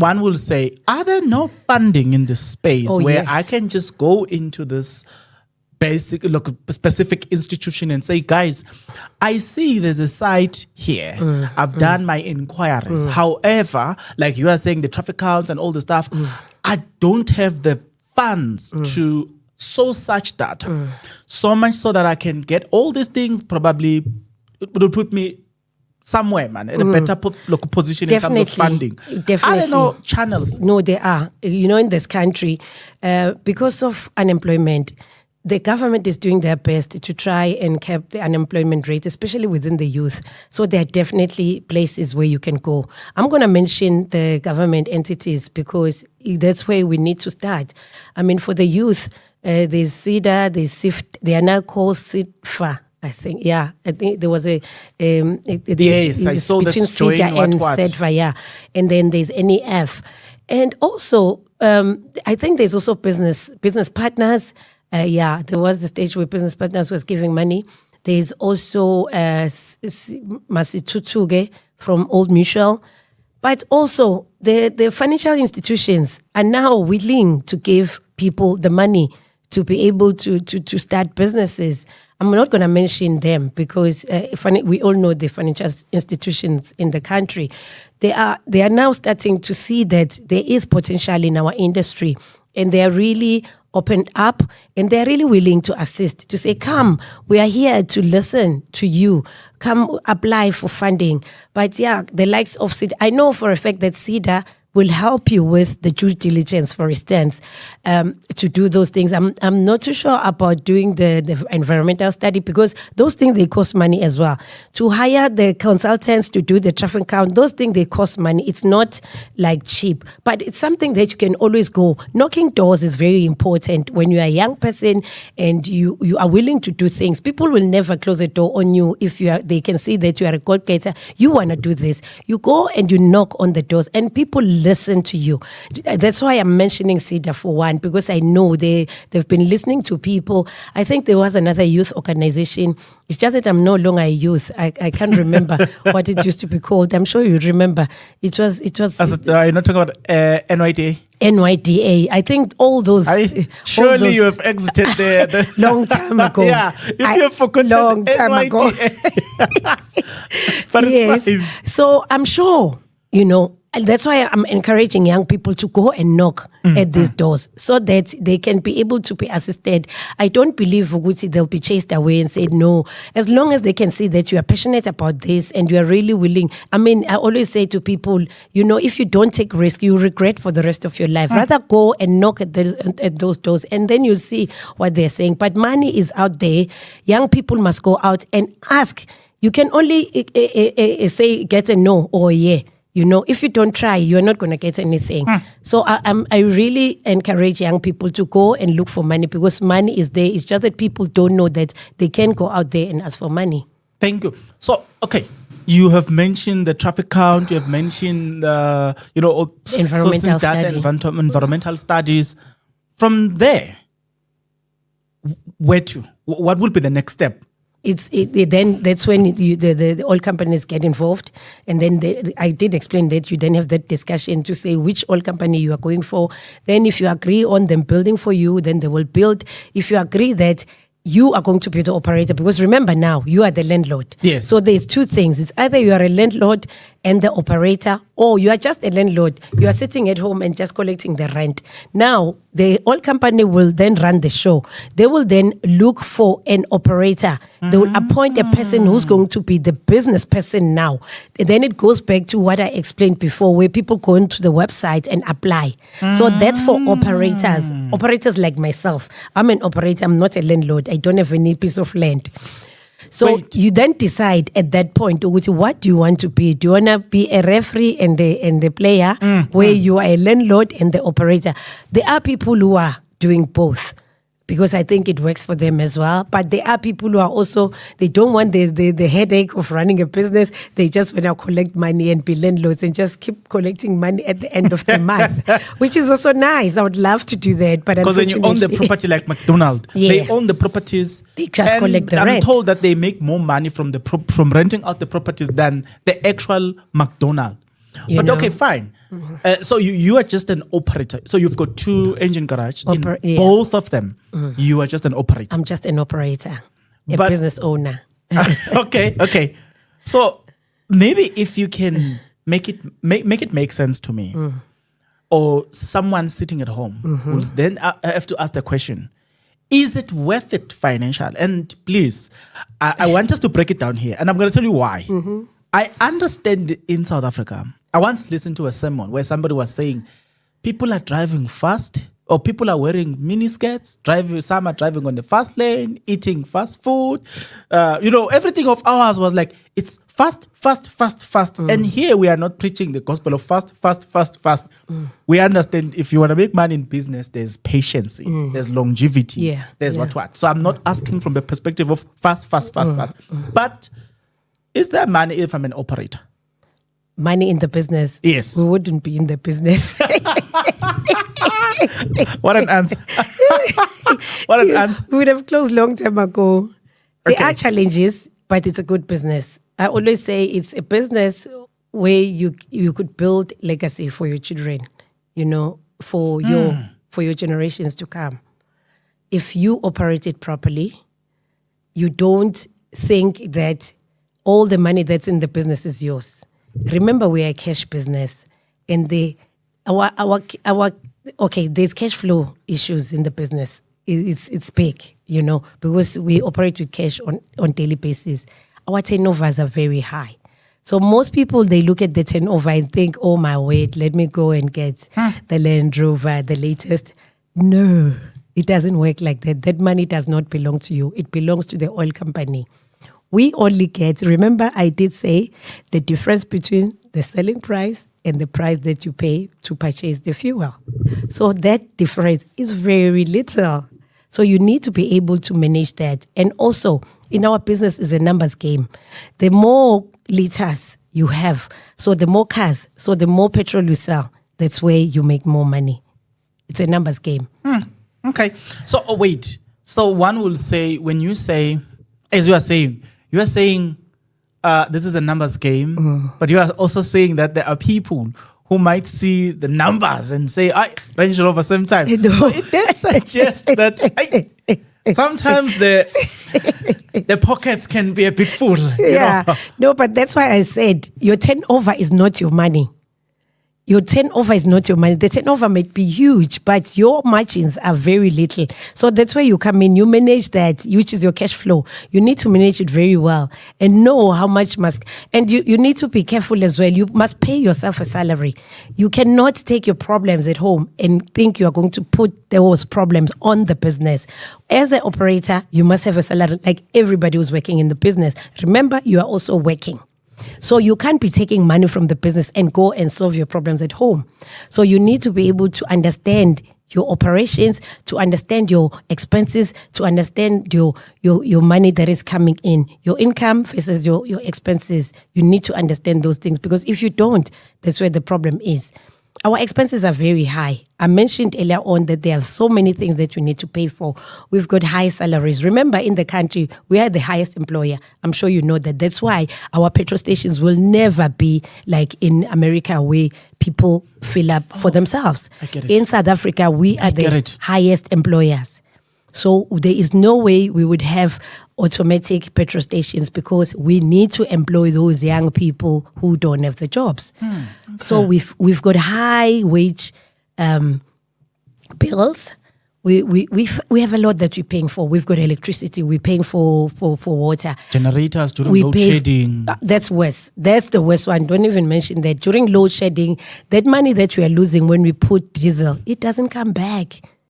one will say, are there no funding in this space where yeah. I can just go into this specific institution and say, guys, I see there's a site here. I've done my inquiries. However, like you are saying, the traffic counts and all the stuff, I don't have the funds to sow such data. So much so that I can get all these things. Probably it would put me somewhere, man, in a better position in terms of funding. Definitely. Are there no channels? No, there are. In this country, because of unemployment, the government is doing their best to try and keep the unemployment rate, especially within the youth. So there are definitely places where you can go. I'm going to mention the government entities because that's where we need to start. I mean, for the youth, there's CEDA, there's SIFT, they are now called SIFA. I think there was a yes, I saw that between CEDA and SEDFA, yeah. And then there's NEF. And also, I think there's also business partners. There was a stage where business partners was giving money. There's also Masitutuge from Old Mutual. But also, the financial institutions are now willing to give people the money to be able to start businesses. I'm not going to mention them because we all know the financial institutions in the country. They are now starting to see that there is potential in our industry, and they are really opened up, and they're really willing to assist, to say, come, we are here to listen to you. Come apply for funding. But yeah, the likes of CEDA, I know for a fact that CEDA will help you with the due diligence, for instance, to do those things. I'm not too sure about doing the environmental study because those things, they cost money as well. To hire the consultants to do the traffic count, those things, they cost money. It's not like cheap, but it's something that you can always go. Knocking doors is very important when you are a young person and you are willing to do things. People will never close a door on you if they can see that you are a go-getter. You want to do this. You go and you knock on the doors and people listen to you. That's why I'm mentioning CEDA for one, because I know they've been listening to people. I think there was another youth organization. It's just that I'm no longer a youth. I can't remember what it used to be called. I'm sure you remember. It was. You're not talking about NYDA? NYDA. I think all those. Surely you have exited the long time ago. Yeah, if you have forgotten long time ago. But yes. It's fine. So I'm sure, and that's why I'm encouraging young people to go and knock at these doors so that they can be able to be assisted. I don't believe they'll be chased away and said no. As long as they can see that you are passionate about this and you are really willing. I mean, I always say to people, if you don't take risk, you regret for the rest of your life. Rather go and knock at those doors and then you see what they're saying. But money is out there. Young people must go out and ask. You can only say get a no or a yeah. If you don't try, you're not going to get anything. So I really encourage young people to go and look for money because money is there. It's just that people don't know that they can go out there and ask for money. Thank you. So, okay, you have mentioned the traffic count. You have mentioned, environmental data, environmental studies. From there, where to? What will be the next step? Then that's when the oil companies get involved, and then I did explain that you then have that discussion to say which oil company you are going for. Then if you agree on them building for you, then they will build. If you agree that you are going to be the operator, because remember now, you are the landlord. Yes. So there's two things. It's either you are a landlord and the operator, or you are just a landlord. You are sitting at home and just collecting the rent. Now, the oil company will then run the show. They will then look for an operator. They will appoint a person who's going to be the business person now. And then it goes back to what I explained before, where people go into the website and apply. So that's for operators. Operators like myself. I'm an operator. I'm not a landlord. I don't have any piece of land. So you then decide at that point, what do you want to be? Do you want to be a referee and the player, where you are a landlord and the operator? There are people who are doing both, because I think it works for them as well. But there are people who are also, they don't want the headache of running a business. They just want to collect money and be landlords and just keep collecting money at the end of the month, which is also nice. I would love to do that. But because when you own the property like McDonald's, they own the properties. They just collect the rent. I'm told that they make more money from renting out the properties than the actual McDonald's. Okay, fine. So you are just an operator. So you've got 2 engine garage. Yeah. Both of them, you are just an operator. I'm just an operator, a But- business owner. Okay. So maybe if you can make it make sense to me, or someone sitting at home, who's then I have to ask the question: is it worth it financial? And please, I want us to break it down here, and I'm going to tell you why. I understand in South Africa. I once listened to a sermon where somebody was saying people are driving fast, or people are wearing mini skirts, some are driving on the fast lane, eating fast food. Everything of ours was like, it's fast. And here we are not preaching the gospel of fast. We understand if you want to make money in business, there's patience, there's longevity, there's what. So I'm not asking from the perspective of fast. But is there money if I'm an operator? Money in the business? Yes. We wouldn't be in the business. What an answer. We would have closed long time ago. Okay. There are challenges, but it's a good business. I always say it's a business where you could build legacy for your children, for your generations to come. If you operate it properly, you don't think that all the money that's in the business is yours. Remember, we are a cash business, and there's cash flow issues in the business. It's big, because we operate with cash on daily basis. Our turnovers are very high. So most people, they look at the turnover and think, oh my word, let me go and get the Land Rover, the latest. No, it doesn't work like that. That money does not belong to you. It belongs to the oil company. We only get, remember I did say, the difference between the selling price and the price that you pay to purchase the fuel. So that difference is very little. So you need to be able to manage that. And also, in our business, is a numbers game. The more liters you have, so the more cars, so the more petrol you sell, that's where you make more money. It's a numbers game. Okay. So, wait. So one will say, when you say, as you are saying this is a numbers game, but you are also saying that there are people who might see the numbers and say, Range Rover same time. No. So it then suggests that sometimes the pockets can be a bit full. Yeah. No, but that's why I said your turnover is not your money. Your turnover is not your money. The turnover might be huge, but your margins are very little. So that's where you come in. You manage that, which is your cash flow. You need to manage it very well and know how much and you need to be careful as well. You must pay yourself a salary. You cannot take your problems at home and think you are going to put those problems on the business. As an operator, you must have a salary like everybody who's working in the business. Remember, you are also working. So you can't be taking money from the business and go and solve your problems at home. So you need to be able to understand your operations, to understand your expenses, to understand your money that is coming in, your income versus your expenses. You need to understand those things, because if you don't, that's where the problem is. Our expenses are very high. I mentioned earlier on that there are so many things that you need to pay for. We've got high salaries. Remember, in the country, we are the highest employer. I'm sure you know that. That's why our petrol stations will never be like in America where people fill up for themselves. I get it. In South Africa, we are the highest employers. So there is no way we would have automatic petrol stations, because we need to employ those young people who don't have the jobs. Okay. So we've got high wage bills. We have a lot that we're paying for. We've got electricity. We're paying for water. Generators during load shedding. That's worse. That's the worst one. Don't even mention that. During load shedding, that money that we are losing when we put diesel, it doesn't come back.